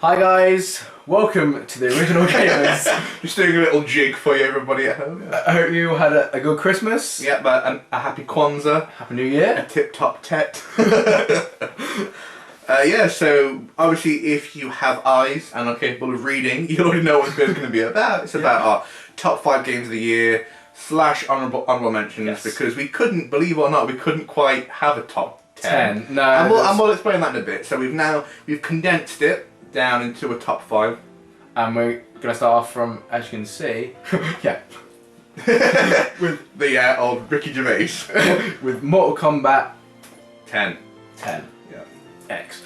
Hi guys, welcome to the Original Gamers. Just doing a little jig for you, everybody at home. I hope you had a good Christmas. Yeah, but a happy Kwanzaa. Happy New Year. A tip-top tet. Yeah, so obviously if you have eyes and are capable of reading, you already know what this video is going to be about. It's about our top 5 games of the year / honourable mentions, yes. Because we couldn't, believe it or not, we couldn't quite have a top 10. No. And we'll explain that in a bit. So we've condensed it down into a top 5. And we're going to start off from, as you can see, yeah. With the old Ricky Gervais. With Mortal Kombat 10. Yeah. X.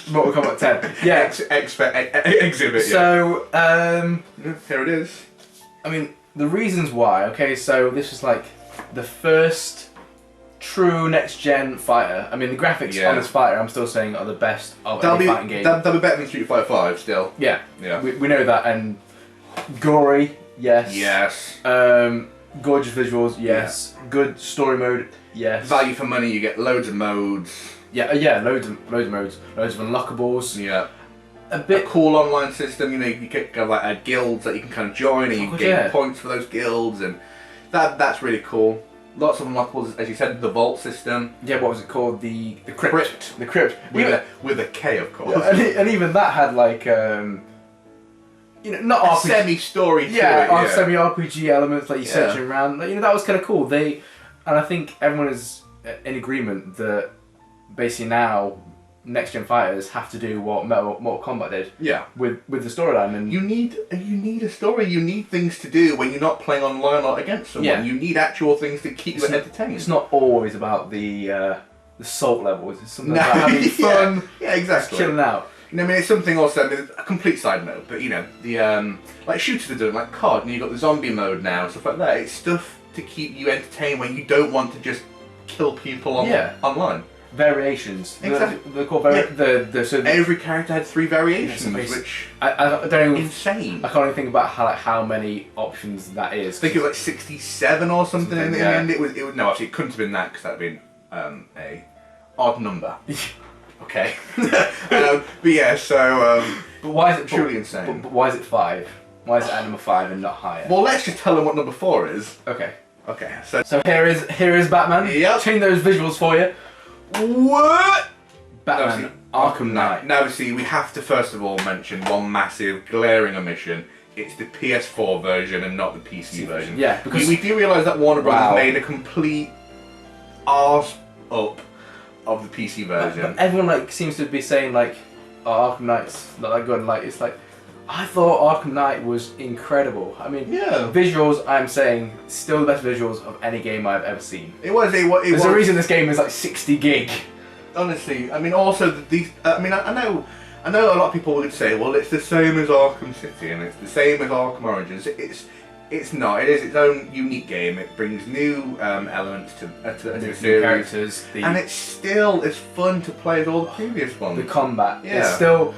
Mortal Kombat 10. Yeah. X for exhibit. So, here it is. I mean, the reasons why. Okay, so this was like the first true next-gen fighter. I mean, the graphics on this fighter, I'm still saying, are the best of any fighting game. That'll be better than Street Fighter 5 still. Yeah. Yeah. We know that, and gory, yes. Yes. Gorgeous visuals, yes. Yeah. Good story mode, yes. Value for money, you get loads of modes. Yeah, loads of modes, loads of unlockables. Yeah. A cool online system, you know, you get like guilds that you can kind of join, and you can gain points for those guilds, and that's really cool. Lots of unlockables, as you said, the vault system. Yeah, what was it called? The crypt. The crypt. With a K, of course. Yeah, and even that had like, you know, not RPG. Semi-story to it. Yeah, semi-RPG elements, like you're searching around. You know, that was kind of cool. And I think everyone is in agreement that basically now next-gen fighters have to do what Mortal Kombat did. Yeah. With the storyline, and you need a story. You need things to do when you're not playing online or against someone. Yeah. You need actual things to keep you entertained. It's not always about the salt levels. It's something about having fun. Yeah, exactly. Chilling out. You know, I mean, it's something also. I mean, a complete side note, but you know, the like shooters are doing, like COD, and you've got the zombie mode now, stuff like that. It's stuff to keep you entertained when you don't want to just kill people online. Variations. Exactly. They're called so every character had 3 variations, which I don't even, insane. I can't even think about how many options that is. I think it was like 67 or something in the end. It was no, actually it couldn't have been that, because that'd been a odd number. Okay. But yeah, so but why is it truly insane? But why is it 5? Why is it at number 5 and not higher? Well, let's just tell them what number 4 is. Okay. Okay. So here is Batman. Yep. Change those visuals for you. What? Batman Arkham Knight. Now, see, we have to first of all mention one massive glaring omission. It's the PS4 version and not the PC version. Yeah, because we do realise that Warner Bros. Made a complete arse up of the PC version. But everyone seems to be saying oh, Arkham Knight's not that good. And, it's like, I thought Arkham Knight was incredible. I mean, visuals, I'm saying, still the best visuals of any game I've ever seen. There's a reason this game is like 60 gig. Honestly, I mean, also I know a lot of people would say, well, it's the same as Arkham City and it's the same as Arkham Origins. It's not. It is its own unique game. It brings new elements to the series, characters, and it's still as fun to play as all the previous ones. The combat, it's still.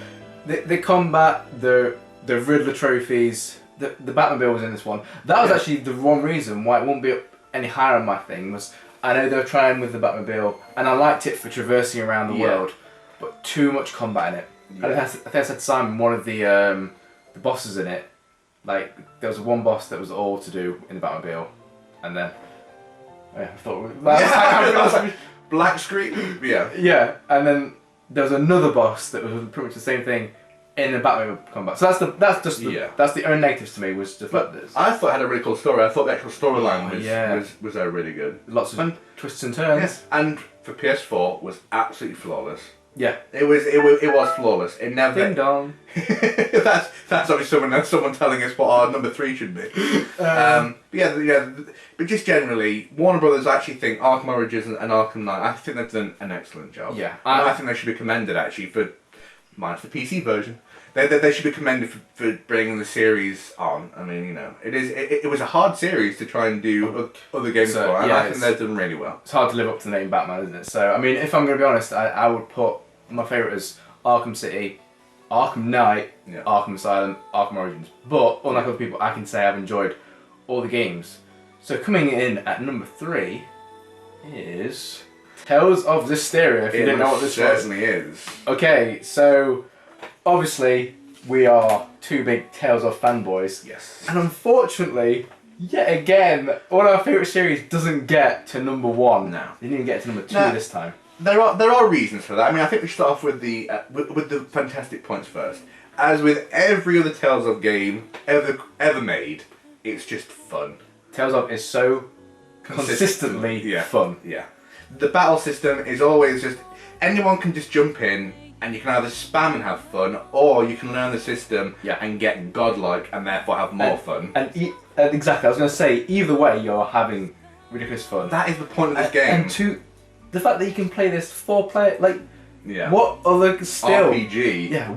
The combat, the Riddler trophies, the Batmobile was in this one. That was actually the one reason why it won't be any higher on my thing. Was I know they were trying with the Batmobile, and I liked it for traversing around the world, but too much combat in it. Yeah. I think I said to Simon, one of the bosses in it, there was one boss that was all to do in the Batmobile, and then I thought black screen. Yeah, and then there was another boss that was pretty much the same thing in the Batman combat. So that's the only negatives to me, was just like this. I thought it had a really cool story. I thought the actual storyline was really good. Lots of twists and turns. Yes, and for PS4 was absolutely flawless. Yeah, it was flawless. It never. Ding dong. that's obviously someone telling us what our number 3 should be. But just generally, Warner Brothers actually think Arkham Origins and Arkham Knight. I think they've done an excellent job. Yeah, I think they should be commended actually for minus the PC version. They should be commended for bringing the series on. I mean, you know, it was a hard series to try and do other games for, and I think they've done really well. It's hard to live up to the name Batman, isn't it? So, I mean, if I'm going to be honest, I would put my favourite as Arkham City, Arkham Knight, Arkham Asylum, Arkham Origins. But, unlike other people, I can say I've enjoyed all the games. So, coming in at number 3 is Tales of Zestiria, if you didn't know what this was. It certainly is. Okay, so obviously we are two big Tales of fanboys. Yes. And unfortunately, yet again, one of our favourite series doesn't get to number 1. No. They didn't even get to number 2 No. this time. There are reasons for that. I mean, I think we should start off with the with the fantastic points first. As with every other Tales of game ever made, it's just fun. Tales of is so consistently fun. Yeah. The battle system is always just anyone can just jump in and you can either spam and have fun, or you can learn the system and get godlike and therefore have more fun. And exactly, I was going to say, either way, you're having ridiculous fun. That is the point of this game. And the fact that you can play this 4-player, like, yeah. what other still RPG? Yeah,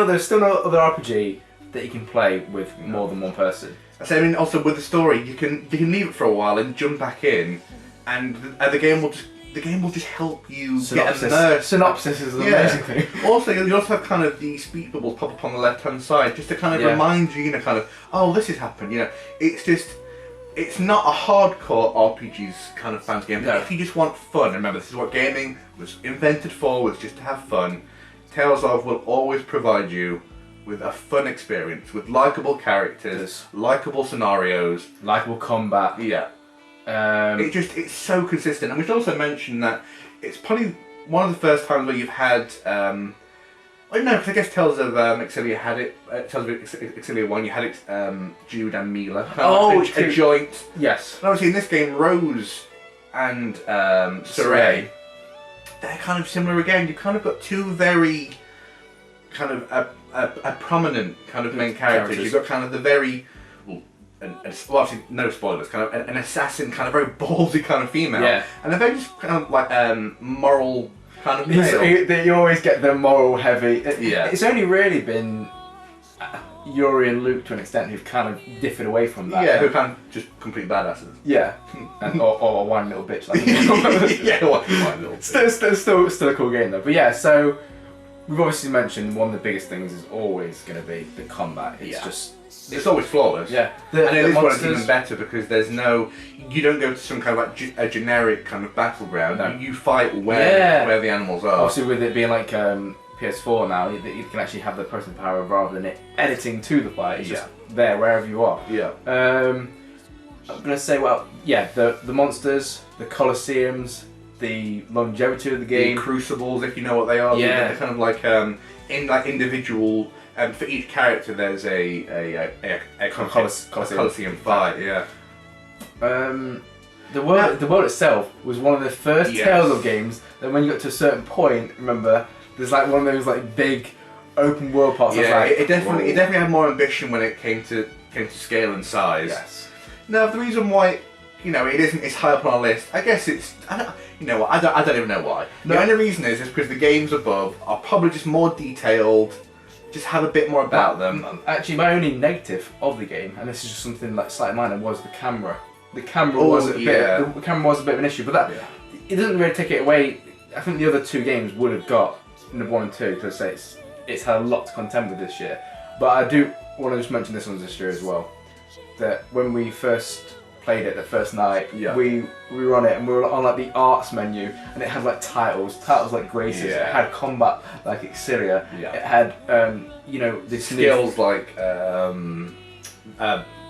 there's still no other RPG that you can play with more than one person. So, I mean, also with the story, you can leave it for a while and jump back in, and the game will just help you get immersed. Synopsis is an amazing thing. Also, you also have kind of the speed bubbles pop up on the left hand side just to kind of remind you, kind of, oh, this has happened. It's not a hardcore RPG's kind of fans game. No. If you just want fun, remember this is what gaming was invented for, was just to have fun. Tales of will always provide you with a fun experience, with likeable characters, likeable scenarios, likeable combat. Yeah. It's so consistent, and we should also mention that it's probably one of the first times where you've had. I don't know, because I guess Tales of XIII had it. Tales of XIII 1, you had it. Jude and Mila. A joint. Yes. And obviously in this game, Rose and Saray, they're kind of similar again. You've kind of got two very kind of a prominent kind of main characters. You've got kind of the very. Well, obviously no spoilers, kind of an assassin, kind of very ballsy kind of female, and a very just kind of like moral kind of male. You always get the moral heavy. It's only really been Yuri and Luke to an extent who've kind of differed away from that. Yeah, who kind of just complete badasses. Yeah, and or one little bitch like. one little. Still a cool game though. But yeah, so we've obviously mentioned one of the biggest things is always going to be the combat. It's always flawless. Yeah. And this one is even better because there's you don't go to some kind of like a generic kind of battleground. No. You fight where the animals are. Obviously with it being like PS4 now, you can actually have the processing power rather than it editing to the fight. It's just there wherever you are. Yeah. I'm going to say, the monsters, the Colosseums, the longevity of the game. The crucibles, if you know what they are. Yeah. They're kind of like individual. For each character, there's a Colosseum fight. Yeah. The world itself was one of the first Tales of games that when you got to a certain point, remember, there's like one of those like big open world parts. Yeah, it definitely had more ambition when it came to scale and size. Yes. Now the reason why it's high up on our list, I guess I don't even know why. The only reason is because the games above are probably just more detailed. Just have a bit more about them. Actually, my only negative of the game, and this is just something like slightly minor, was the camera. The camera was a bit of an issue, but that it doesn't really take it away. I think the other two games would have got number 1 and 2 because it's had a lot to contend with this year. But I do want to just mention this one this year as well. That when we first played it the first night, we were on it and we were on like the arts menu, and it had like titles like Graces. It had combat like XIII. It had the skills like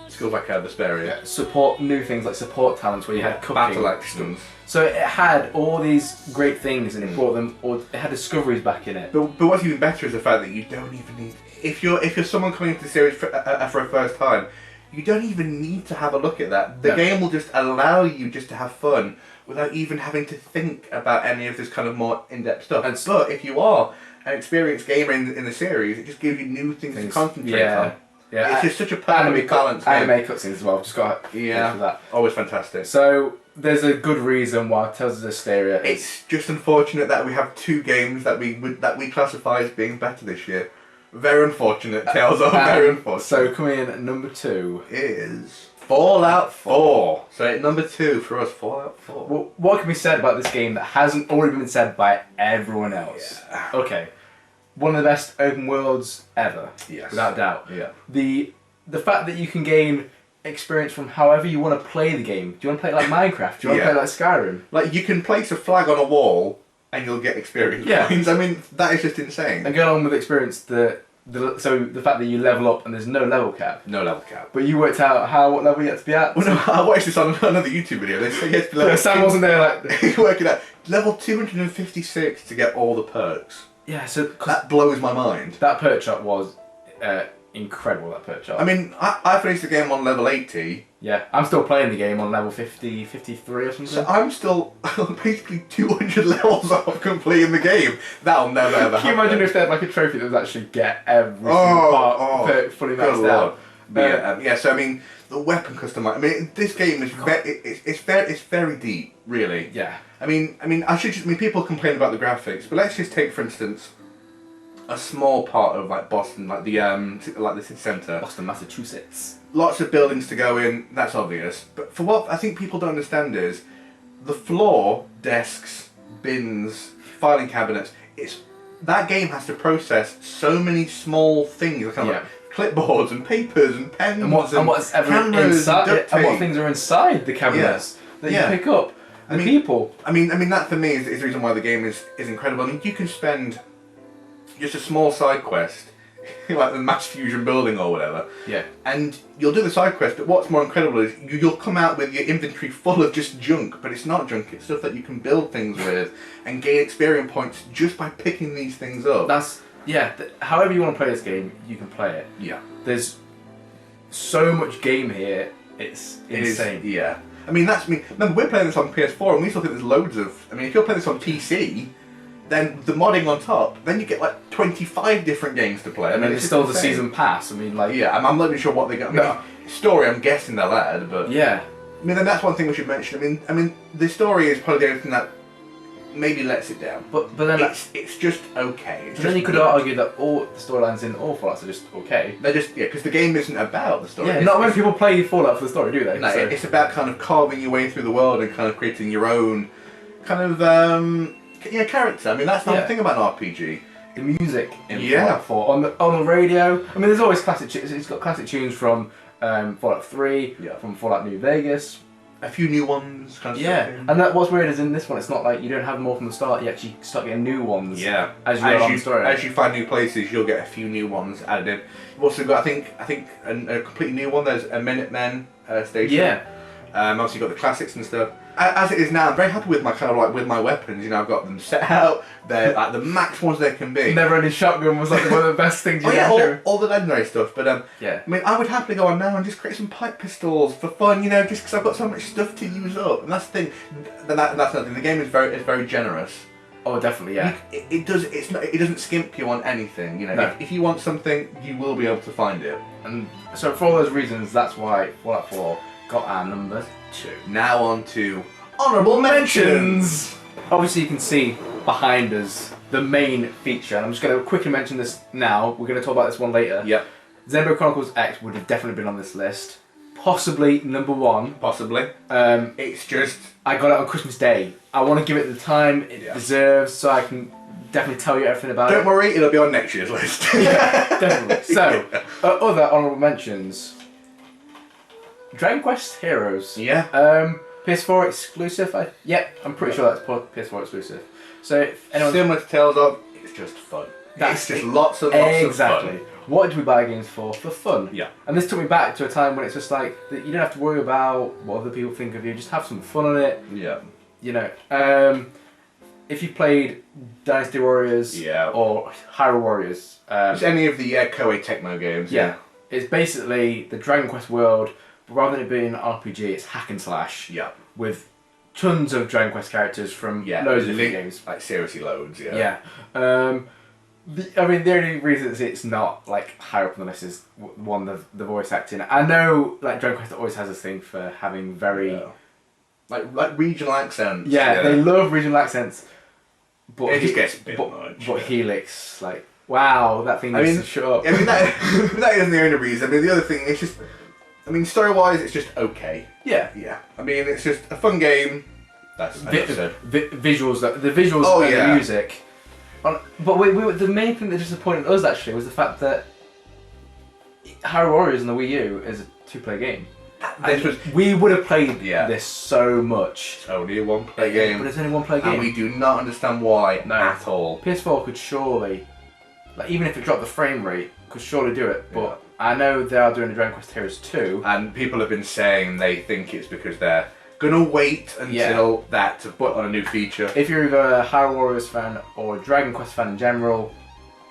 Vesperia. Support new things like support talents where you had cooking, battle actions. So it had all these great things, and it brought them. Or it had discoveries back in it. But what's even better is the fact that you don't even need. If you're someone coming into the series for a first time. You don't even need to have a look at that. The game will just allow you just to have fun without even having to think about any of this kind of more in-depth stuff. But if you are an experienced gamer in the series, it just gives you new things to concentrate on. Yeah, it's just such a perfectly balanced game. Anime cutscenes as well. Just got for that. Always fantastic. So there's a good reason why Tales of Vesperia. It's just unfortunate that we have two games that we classify as being better this year. Very unfortunate, Tales of very unfortunate. So coming in at number 2 is Fallout 4. So at number 2 for us, Fallout 4. Well, what can be said about this game that hasn't already been said by everyone else? Yeah. Okay, one of the best open worlds ever, without doubt. Yeah. The fact that you can gain experience from however you want to play the game. Do you want to play it like Minecraft? Do you want to play it like Skyrim? Like you can place a flag on a wall and you'll get experience points. I mean, that is just insane. And go along with experience that so the fact that you level up and there's no level cap. No level cap. But you worked out what level you had to be at. Well, no, I watched this on another YouTube video. They say you have to be level. Sam wasn't there like. Work it out. Level 256 to get all the perks. Yeah, so That blows my mind. that perk shop was incredible. That perk shop. I mean, I finished the game on level 80. Yeah, I'm still playing the game on level 50, 53 or something. So I'm still basically 200 levels off completing the game. That'll never ever happen. Can you imagine if they had like a trophy that was actually get every single part fully maxed out? Yeah, so I mean, the weapon customization. I mean, this game is it's very deep, really. Yeah. I mean, people complain about the graphics, but let's just take, for instance, a small part of like Boston, like the city centre. Boston, Massachusetts. Lots of buildings to go in. That's obvious. But for what I think people don't understand is the floor, desks, bins, filing cabinets. That game has to process so many small things, kind of like clipboards and papers and pens and what's cameras inside, and duct and what tape. things are inside the cabinets that you pick up. The people. I mean that for me is the reason why the game is incredible. I mean, you can spend just a small side quest, like the Mass Fusion building or whatever. Yeah. And you'll do the side quest, but what's more incredible is you'll come out with your inventory full of just junk, but it's not junk. It's stuff that you can build things with and gain experience points just by picking these things up. However you want to play this game, you can play it. Yeah. There's so much game here. It's insane. Yeah. I mean, remember, we're playing this on PS4 and we still think there's loads of... I mean, if you're playing this on PC, then the modding on top, then you get like 25 different games to play. I mean, it's still the season pass. I mean, like... Yeah, I'm not even sure what they got. I mean, story, I'm guessing they'll add, but... Yeah. I mean, then that's one thing we should mention. I mean, the story is probably the only thing that maybe lets it down. But then it's just okay. Then you could argue that all the storylines in all Fallouts are just okay. They're just because the game isn't about the story. Yeah, not many people play Fallout for the story, do they? No, it's about kind of carving your way through the world and kind of creating your own kind of character. I mean, that's the thing about an RPG. The music in Fallout 4 on the radio. I mean, there's always classic. It's got classic tunes from Fallout 3, from Fallout New Vegas. A few new ones, kind of stuff. And what's weird is in this one, it's not like you don't have them all from the start. You actually start getting new ones. Yeah, as you go along the story. As you find new places, you'll get a few new ones added in. You've also got, I think, a completely new one. There's a Minutemen station. Yeah. Obviously, you've got the classics and stuff. As it is now, I'm very happy with with my weapons. You know, I've got them set out. They're like the max ones they can be. Never-ending shotgun was like one of the best things you could do. All the legendary stuff. But I mean, I would happily go on now and just create some pipe pistols for fun. You know, just because I've got so much stuff to use up. And that's the thing. That's another thing. The game is very generous. Oh, definitely, yeah. It doesn't skimp you on anything. You know, if you want something, you will be able to find it. And so for all those reasons, that's why Fallout 4 got our number 2. Now on to honourable mentions. Obviously, you can see behind us the main feature, and I'm just going to quickly mention this now. We're going to talk about this one later. Yep. Xenoblade Chronicles X would have definitely been on this list. Possibly number 1. Possibly. It's just... I got it on Christmas Day. I want to give it the time it deserves, so I can definitely tell you everything about it. Don't worry, it'll be on next year's list. Yeah, definitely. So, other honourable mentions. Dragon Quest Heroes. Yeah. PS4 exclusive. I'm pretty sure that's PS4 exclusive. So, if anyone... Similar to Tales of, it's just fun. It's just lots and lots of fun. What do we buy games for? For fun. Yeah. And this took me back to a time when it's just like, that you don't have to worry about what other people think of you, just have some fun on it. Yeah. You know, if you played Dynasty Warriors or Hyrule Warriors. Just any of the Koei Tecmo games. Yeah. It's basically the Dragon Quest world, but rather than it being an RPG, it's hack and slash. Yeah. With tons of Dragon Quest characters from loads of different games. Like seriously loads, yeah. Yeah. The only reason it's not like higher up on the list is one, the voice acting. I know like Dragon Quest always has this thing for having very like regional accents. Yeah, they love regional accents. But it just gets a bit much. But Helix, like, wow, that thing needs to shut up. I mean that isn't the only reason. I mean the other thing is just, I mean story wise it's just okay. Yeah. Yeah. I mean it's just a fun game. That's visuals, the visuals and the music. But the main thing that disappointed us actually was the fact that Hyrule Warriors on the Wii U is a 2-player game. We would have played this so much. It's only a 1-player game. But it's only a 1-player game. And we do not understand why at all. PS4 could surely, like even if it dropped the frame rate, could surely do it, but I know they are doing a Dragon Quest Heroes 2. And people have been saying they think it's because they're gonna wait until that to put on a new feature. If you're either a Hyrule Warriors fan or a Dragon Quest fan in general,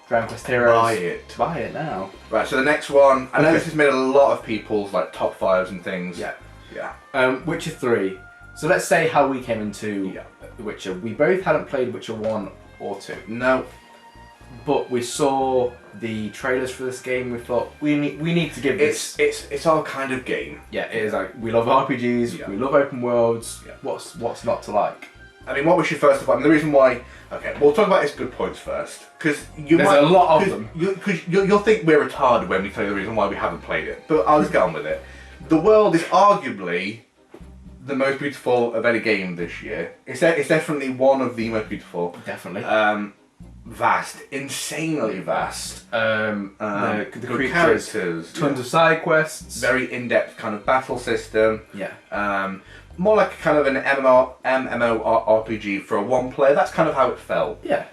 Dragon Quest Heroes, buy it now. Right, so the next one, I know this has made a lot of people's like top 5s and things. Yeah. Yeah. Witcher 3. So let's say how we came into The Witcher. We both hadn't played Witcher 1 or 2. No. But we saw the trailers for this game. We thought we need to give this. It's our kind of game. Yeah, it is like we love RPGs. Yeah. We love open worlds. Yeah. What's not to like? I mean, what we should first of all. I mean, the reason why. Okay, we'll talk about its good points first, because there's a lot of them. Because you'll think we're retarded when we tell you the reason why we haven't played it. But I'll just get on with it. The world is arguably the most beautiful of any game this year. It's definitely one of the most beautiful. Definitely. Vast, insanely vast. The good characters, tons of side quests, very in-depth kind of battle system. Yeah. More like kind of an MMORPG for a one player. That's kind of how it felt. Yeah.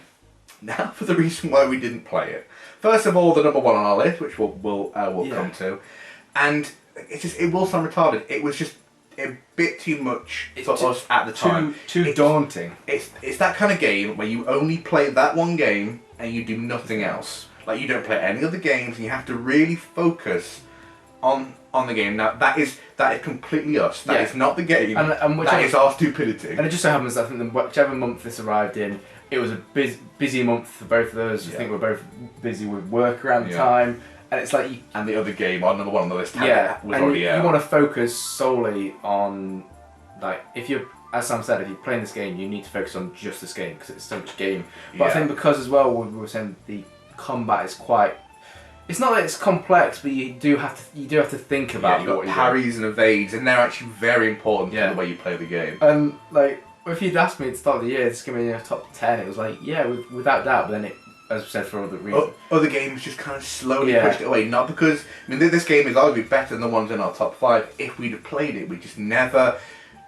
Now for the reason why we didn't play it. First of all, the number one on our list, which we'll come to, and it will sound retarded. It was just a bit too much for us at the time. Too daunting. It's that kind of game where you only play that one game and you do nothing else. Like you don't play any other games, and you have to really focus on the game. Now that is completely us. That is not the game. And that is our stupidity. And it just so happens that I think whichever month this arrived in, it was a busy month for both of us. I think we're both busy with work around the time. And it's like and the other game, our number one on the list, was and already out. You want to focus solely on, like, if you're, as Sam said, if you're playing this game, you need to focus on just this game because it's so much game. But I think because as well, we were saying the combat is quite. It's not that it's complex, but you do have to think about you've got parries and evades, and they're actually very important to the way you play the game. And like, if you'd asked me at the start of the year, this give me a top 10, it was like, without doubt. But then it, as we said, for other reasons. Other games just kind of slowly pushed it away. Not because this game is arguably better than the ones in our top 5. If we'd have played it, we just never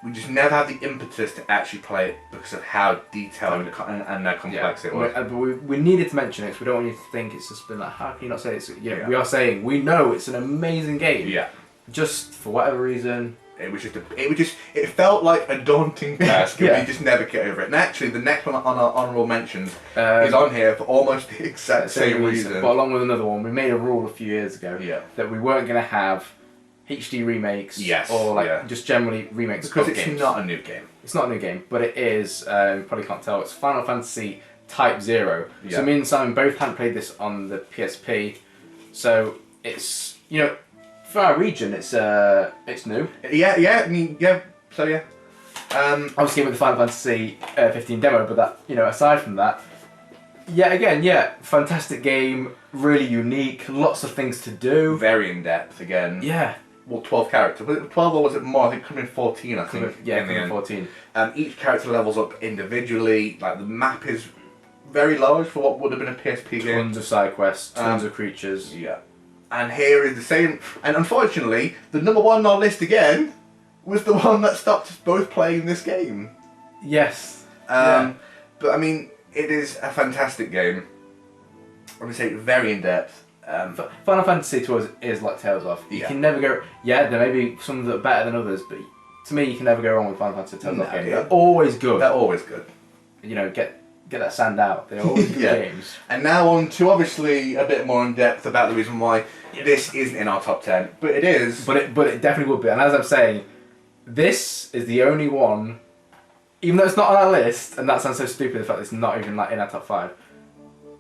had the impetus to actually play it because of how detailed and complex it was. But we needed to mention it because we don't want you to think it's just been like, how can you not say it's... We are saying, we know it's an amazing game. Yeah. Just for whatever reason... It felt like a daunting task and we just never get over it. And actually the next one on our honourable mentions is on here for almost the exact same reason. But along with another one, we made a rule a few years ago that we weren't going to have HD remakes or just generally remakes because of it's games. not a new game. It's not a new game, but it is, you probably can't tell, it's Final Fantasy Type 0. So me and Simon both hadn't played this on the PSP, so it's, for our region, it's new. Obviously with the Final Fantasy 15 demo, but that, aside from that, fantastic game, really unique, lots of things to do. Very in depth again. Yeah. Well, 12 characters. Was it 12 or was it more? I think it could have been 14, I think. Yeah, it 14. Each character levels up individually. Like, the map is very large for what would have been a PSP game. Tons of side quests, tons of creatures. Yeah. And here is the same. And unfortunately, the number one on our list again was the one that stopped us both playing this game. Yes. But I mean, it is a fantastic game. I would say very in depth. Final Fantasy to us is like Tales of. You can never go. Yeah, there may be some that are better than others, but to me, you can never go wrong with Final Fantasy Tales of games. They're always good. They're always good. Get that sand out. They're always good games. And now on to obviously a bit more in depth about the reason why this isn't in our top 10, but it is. But it definitely would be. And as I'm saying, this is the only one, even though it's not on our list, and that sounds so stupid, the fact that it's not even like in our top 5.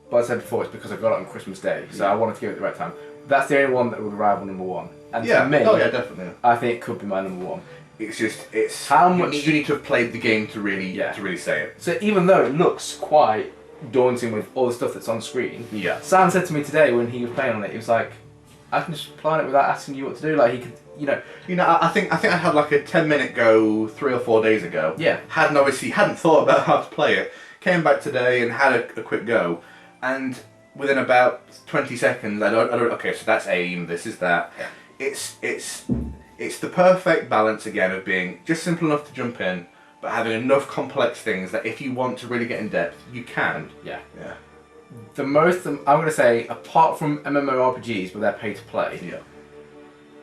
But I said before, it's because I got it on Christmas Day, so I wanted to give it the right time. That's the only one that would arrive on number 1. And for me, definitely. I think it could be my number 1. It's how much you need to have played the game to really say it. So even though it looks quite daunting with all the stuff that's on screen, Sam said to me today when he was playing on it, he was like, I can just play on it without asking you what to do. Like he could, I think I had like a 10-minute go 3 or 4 days ago. Yeah. Hadn't thought about how to play it. Came back today and had a quick go, and within about 20 seconds, I don't. Okay, so that's aim. This is that. Yeah. It's the perfect balance again of being just simple enough to jump in, but having enough complex things that if you want to really get in depth, you can. Yeah. the most, I'm going to say, apart from MMORPGs where they're pay to play, Yeah.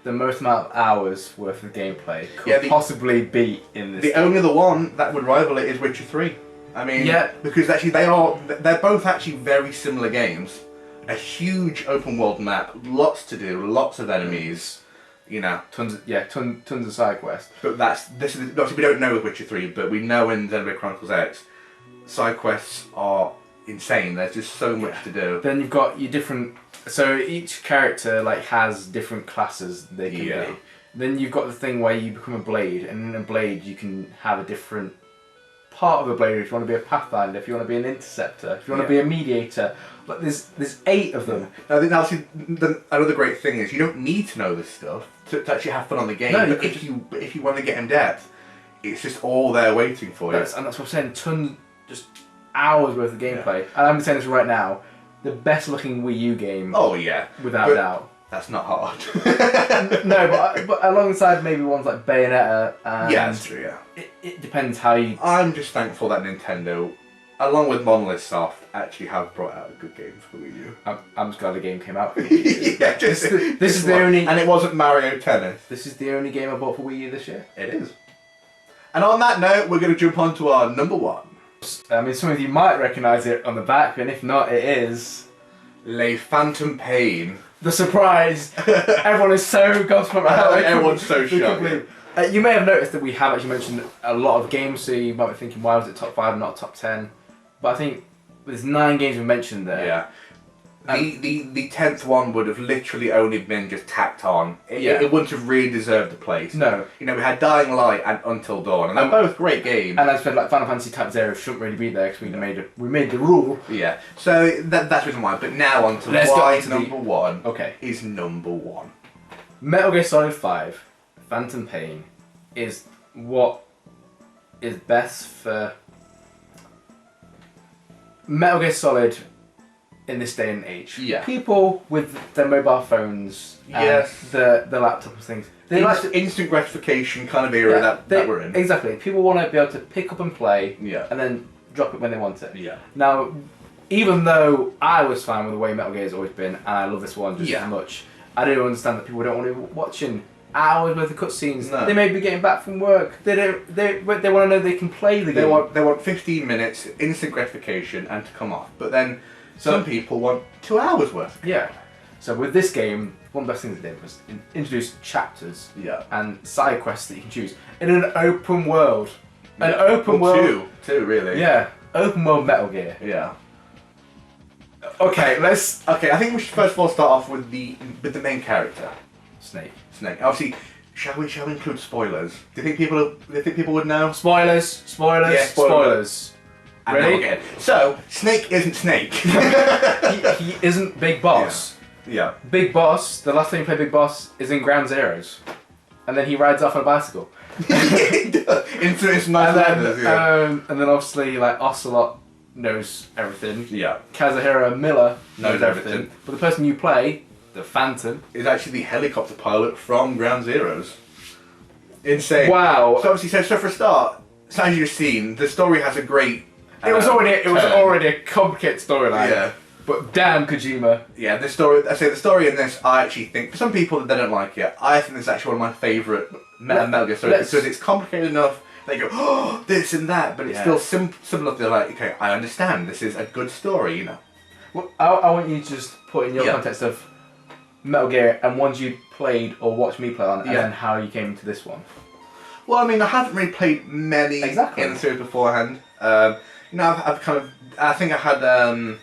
the most amount of hours worth of gameplay could possibly be in this. The only other one that would rival it is Witcher 3. I mean, because actually they're both actually very similar games. A huge open world map, lots to do, lots of enemies. You know, tons of side quests. But obviously we don't know with Witcher 3, but we know in Xenoblade Chronicles X, side quests are insane. There's just so much to do. Then you've got your different. So each character like has different classes they can be. Then you've got the thing where you become a blade, and in a blade you can have a different part of a blade. If you want to be a pathfinder, if you want to be an interceptor, if you want to be a mediator. Like there's 8 of them. I think actually another great thing is you don't need to know this stuff to actually have fun on the game. No, but if you want to get in depth, it's just all there waiting for you. And that's what I'm saying. Just hours worth of gameplay. And I'm saying this right now. The best looking Wii U game. Oh yeah, without doubt. That's not hard. No, but alongside maybe ones like Bayonetta. And that's true. Yeah. It depends how you. I'm just thankful that Nintendo, along with Monolith Soft, actually have brought out a good game for Wii U. I'm just glad the game came out. For Yeah, this is the only. And it wasn't Mario Tennis. This is the only game I bought for Wii U this year. It is. And on that note, we're going to jump on to our number 1. I mean, some of you might recognise it on the back, and if not, it is Le Phantom Pain. The surprise! Everyone is so gobsmacked right now. Everyone's so shocked. You may have noticed that we have actually mentioned a lot of games, so you might be thinking, why was it top 5 and not top 10? But I think there's 9 games we mentioned there. Yeah. The 10th one would have literally only been just tacked on. It wouldn't have really deserved a place. No. You know, we had Dying Light and Until Dawn, and they're both great games. And I said, like, Final Fantasy Type 0 shouldn't really be there because we made the rule. Yeah. So that's the reason why. But now on to why number 1 is number 1. Metal Gear Solid 5, Phantom Pain, is what is best for Metal Gear Solid in this day and age. Yeah. People with their mobile phones and the laptops and things. They like instant gratification kind of era that we're in. Exactly. People want to be able to pick up and play and then drop it when they want it. Yeah. Now, even though I was fine with the way Metal Gear has always been, and I love this one just as much, I do understand that people don't want to be watching hours worth of cutscenes. No. They may be getting back from work. They want to know they can play the game. They want 15 minutes, instant gratification, and to come off. But then some people want 2 hours worth. Yeah. So with this game, one of the best things they did was introduce chapters and side quests that you can choose in an open world. An open world. Two really. Yeah. Open world Metal Gear. Yeah. Okay, Okay, I think we should first of all start off with the main character. Snake. Obviously, shall we include spoilers? Do you think people would know? Spoilers. Yeah, spoilers. Ready? So, Snake isn't Snake. he isn't Big Boss. Yeah. Big Boss, the last time you play Big Boss is in Ground Zeroes. And then he rides off on a bicycle. Into nice leathers, and then obviously, like, Ocelot knows everything. Yeah. Kazuhira Miller knows everything. But the person you play, the Phantom, is actually the helicopter pilot from Ground Zeroes. Insane. Wow. So obviously, so for a start, as you've seen, the story has a great. It was already a complicated storyline. Yeah. But damn Kojima. Yeah, the story in this, I actually think, for some people that they don't like it, I think this is actually one of my favourite Metal Gear stories because it's complicated enough. They go, oh, this and that, but it's still simple enough. They're like, okay, I understand. This is a good story, you know. Well, I want you to just put in your context of Metal Gear and ones you played or watched me play on, and then how you came to this one. Well, I mean, I haven't really played many in the series beforehand. You know, I think I had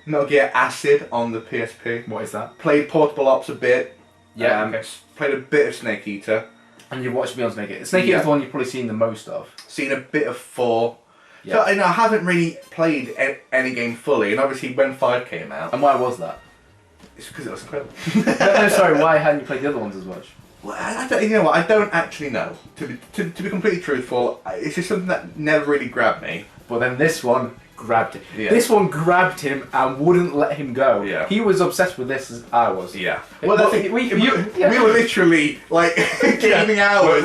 Metal Gear Acid on the PSP. What is that? Played Portable Ops a bit. Yeah. Played a bit of Snake Eater. And you've watched me on Snake Eater. Snake Eater is the one you've probably seen the most of. Seen a bit of 4. Yeah. So, you know, I haven't really played any game fully, and obviously when 5 came out... And why was that? It's because it was incredible. No, sorry, why hadn't you played the other ones as much? Well, I don't, you know what, I don't actually know. To be completely truthful, it's just something that never really grabbed me. But then this one grabbed him. Yeah. This one grabbed him and wouldn't let him go. Yeah. He was obsessed with this as I was. Yeah. Well, Well, we we were literally like gaming hours.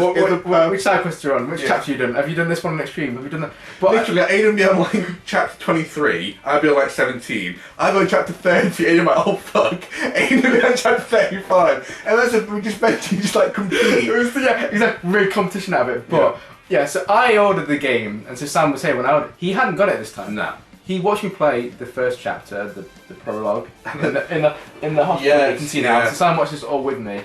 Which side quest are you on? Which chapter you done? Have you done this one on Extreme? Have you done that? But Literally, Aidan be on like chapter 23, I'd be on like 17. I'd be on chapter 30, Aidan like, oh fuck. Aidan be on chapter 35. And that's we just basically just like compete. it was he's like really competition out of it. But yeah, so I ordered the game, and so Sam was saying when I ordered, he hadn't got it this time. No. He watched me play the first chapter, the prologue, in the hospital. You can see now. So Sam watched this all with me,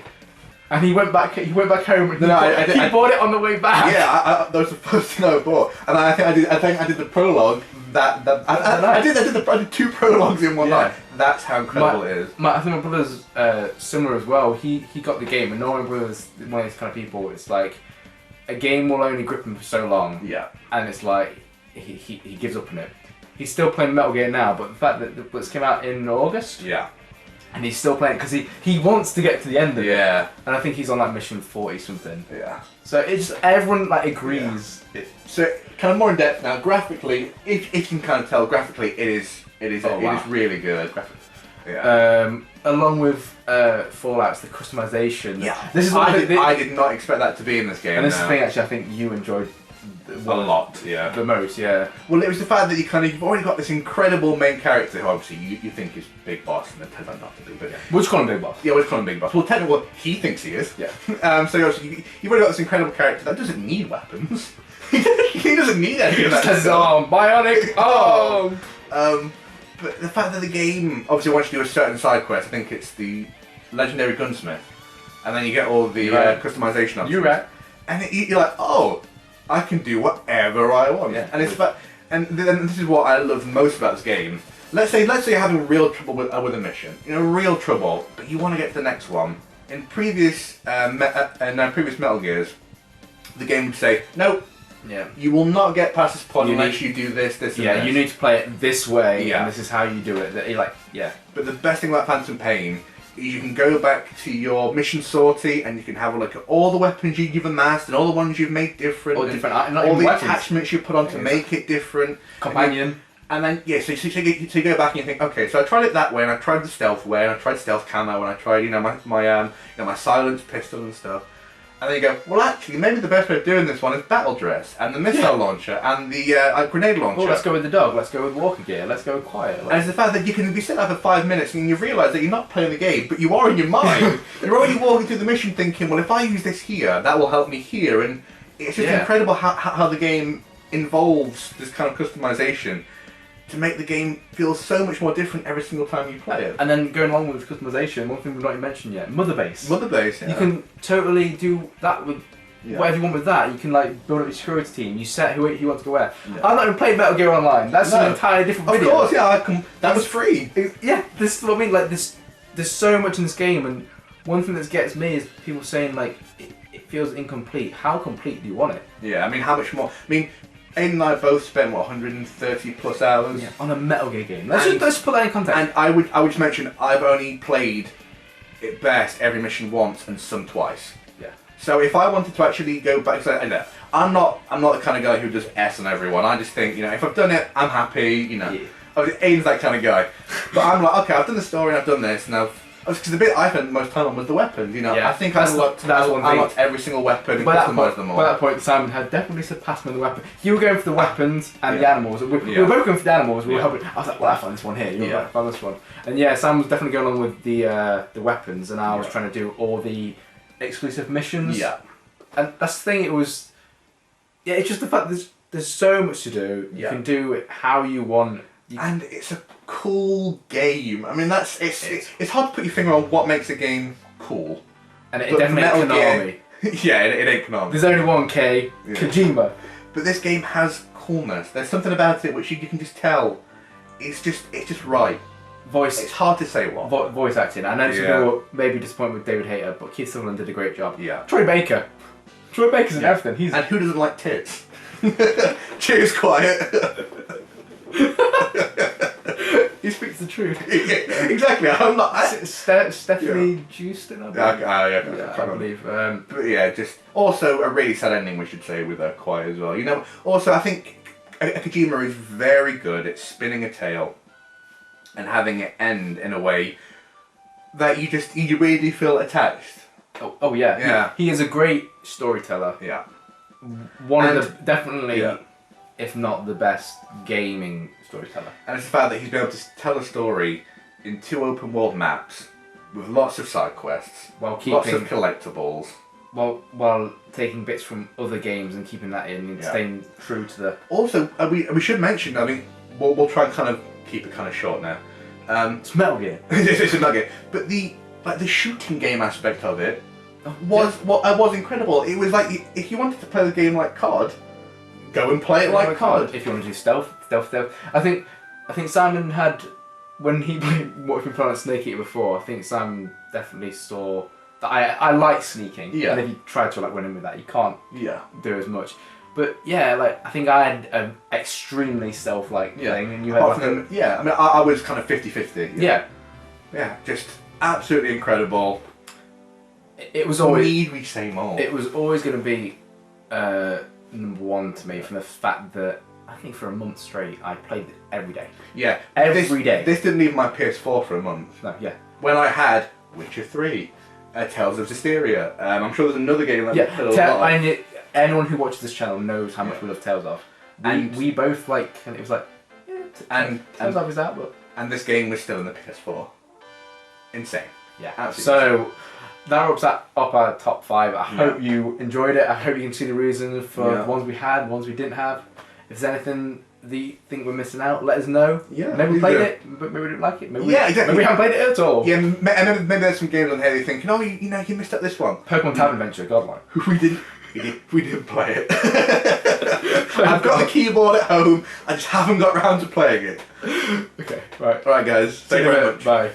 and he went back. He went back home and he bought it on the way back. Yeah, that was the first thing I bought, and I think I did the prologue. I did 2 prologues in one night. That's how incredible it is. I think my brother's similar as well. He got the game, and knowing my brother's one of these kind of people, it's like a game will only grip him for so long. Yeah. And it's like he gives up on it. He's still playing Metal Gear now, but the fact that this came out in August. Yeah. And he's still playing because he wants to get to the end of it. Yeah. And I think he's on like mission 40 something. Yeah. So it's everyone like agrees. Yeah. So kind of more in depth now. Graphically, if you can kind of tell, graphically it is really good. Yeah. Along with Fallout's the customization. Yeah. This is I did not expect that to be in this game. And this is the thing actually I think you enjoyed a lot. Yeah. The most. Yeah. Well, it was the fact that you've already got this incredible main character who obviously you think is Big Boss, and it turns out not to be. But We'll just call him Big Boss. Yeah, we'll just call him Big Boss. Well, technically, he thinks he is. Yeah. So you've already got this incredible character that doesn't need weapons. He doesn't need any of that. Just bionic arm. But the fact that the game obviously wants you to do a certain side quest, I think it's the Legendary Gunsmith, and then you get all the customization options. You're right. And you're like, oh, I can do whatever I want. Yeah. And then this is what I love most about this game. Let's say you're having real trouble with a mission. Real trouble, but you want to get to the next one. In previous Metal Gears, the game would say, nope. Yeah. You will not get past this point unless you do this, and this. You need to play it this way, and this is how you do it. But the best thing about Phantom Pain is you can go back to your mission sortie and you can have a look at all the weapons you've amassed and all the ones you've made different, all the attachments you put on to make it different. Companion. And then, so you go back and you think, okay, so I tried it that way, and I tried the stealth way, and I tried stealth camo, and I tried, my silenced pistol and stuff. And then you go, well, actually, maybe the best way of doing this one is battle dress, and the missile launcher, and the grenade launcher. Oh, let's go with the dog, let's go with walker gear, let's go with quiet. And it's the fact that you can be sitting there for 5 minutes and you realise that you're not playing the game, but you are in your mind. You're already walking through the mission thinking, well, if I use this here, that will help me here. And it's just incredible how the game involves this kind of customization to make the game feel so much more different every single time you play it. And then going along with customization, one thing we've not even mentioned yet, Mother Base. Mother Base, yeah. You can totally do that with whatever you want with that. You can build up your security team, you set who you want to go where. Yeah. I've not even played Metal Gear Online, that's an entirely different video. Of course, yeah, that was free. This is what I mean, there's so much in this game, and one thing that gets me is people saying it feels incomplete. How complete do you want it? Yeah, I mean, how much more? I mean, Aiden and I both spent 130 plus hours on a Metal Gear game. Let's put that in context. And I would just mention I've only played at best every mission once and some twice. Yeah. So if I wanted to actually go back, I'm not the kind of guy who does S on everyone. I just think if I've done it, I'm happy. Aiden's that kind of guy. But I'm like, okay, I've done the story and I've done this, and because the bit I spent most time on was the weapons. I think I unlocked every single weapon and customized them all. By that point, Simon had definitely surpassed me on the weapon. You were going for the weapons and the animals. We were both going for the animals. We were hoping. I was like, well, I found this one here. You found this one. And Sam was definitely going along with the weapons, and I was trying to do all the exclusive missions. Yeah. And that's the thing. It was. Yeah, it's just the fact there's so much to do. You can do it how you want. And it's a cool game. I mean, it's hard to put your finger on what makes a game cool. And it definitely ain't Konami. Yeah, it ain't Konami. There's only one K, Kojima. But this game has coolness. There's something about it which you can just tell. It's just right. It's hard to say what. Voice acting. I know some people may be disappointed with David Hayter, but Keith Sutherland did a great job. Yeah. Troy Baker's in everything. And who doesn't like tits? Cheers, quiet. He speaks the truth. Exactly. I'm not. Stephanie Houston, I believe. But just also a really sad ending, we should say, with Quiet as well. Also, I think Kojima is very good at spinning a tale and having it end in a way that you really feel attached. Oh yeah. Yeah. He is a great storyteller. Yeah. One of the definitely, if not the best gaming storyteller. And it's the fact that he's been able to tell a story in 2 open world maps with lots of side quests, While lots of keeping collectibles. while taking bits from other games and keeping that in and staying true to the. Also, we should mention. I mean, we'll try and kind of keep it kind of short now. It's Metal Gear. It's a nugget, but the shooting game aspect of it was incredible. It was like if you wanted to play the game like COD, go and play it like COD. If you want to do stealth. I think Simon had, when he played what we played on Snake Eater before. I think Simon definitely saw that I like sneaking. Yeah. And if you try to like run in with that, you can't Yeah. do as much. But yeah, like I think I had an extremely stealth-like thing, and you had Apart like from I mean, I was kind of 50-50. yeah. Just absolutely incredible. It was always. Need we say more? It was always going to be number one to me from the fact that I think for a month straight I played it every day. Yeah, Every day. This didn't leave my PS4 for a month. No, yeah. When I had Witcher 3, Tales of Hysteria. I'm sure there's another game that I played a lot. Anyone who watches this channel knows how much we love Tales of, and we both like. And it was like, Tales of is out, but and this game was still in the PS4. Insane. yeah, Absolutely. So that wraps up our top 5. I hope you enjoyed it. I hope you can see the reasons for the ones we had, ones we didn't have. If there's anything that you think we're missing out, let us know. Yeah, maybe we played it, but maybe we didn't like it. Maybe exactly. Maybe we haven't played it at all. Yeah, maybe there's some games on here you're thinking, oh, you missed out this one. Pokemon Town Adventure, Godlike. We didn't play it. I've got a keyboard at home. I just haven't got round to playing it. Okay, right. All right, guys. Thank you very much. Bye.